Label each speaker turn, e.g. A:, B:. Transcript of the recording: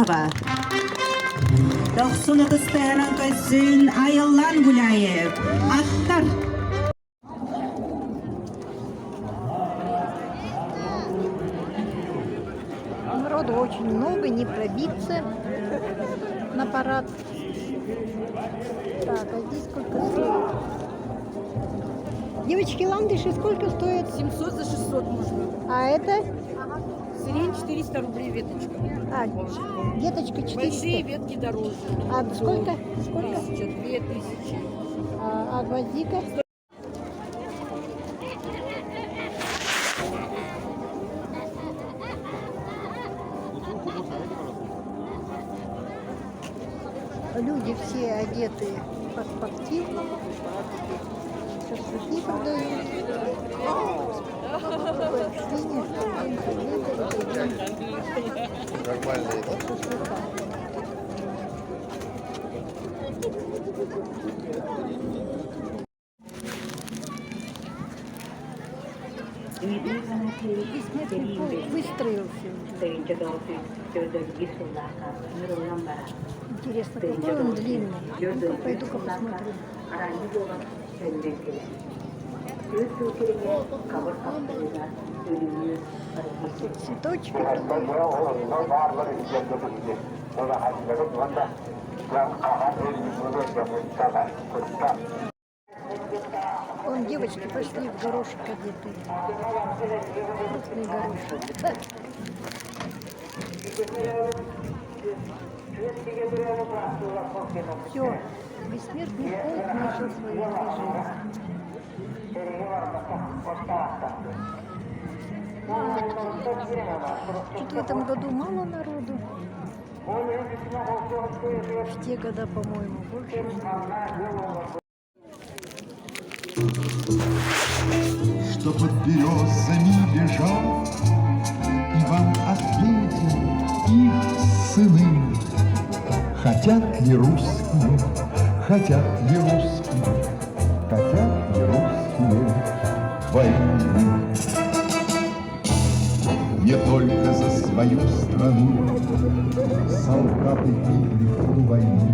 A: Исхакова. 90 кыстыгынан көссүн Айыллан Гуляев. Аттар.
B: Народу очень много, не пробиться на парад. Так, а здесь сколько стоит? Девочки, ландыши сколько стоят?
C: 700 за 600 можно.
B: А это?
C: Сирень 400 рублей веточка.
B: А, веточка 400.
C: Большие ветки дороже.
B: А сколько? Сколько?
C: 1000, 2000.
B: А гвоздика? Люди все одеты по-спортивному. Шашлыки продают. Такое впечатление, что день победы это день шашлыка. Смотри, выстроился. Интересно, какой он длинный. Ну-ка, пойду-ка посмотрю. Тут цветочки продают. Вон девочки пошли в горошек одетые. Крупный горошек. Все, бессмертный полк начал свое движение. Что-то в этом году мало народу. В те года, по-моему, больше.
D: Что под березами лежал, Иван ответил, их сыны. Хотят ли русские, хотят ли русские, хотят ли русские войны? Не только за свою страну солдаты пили в ту войну.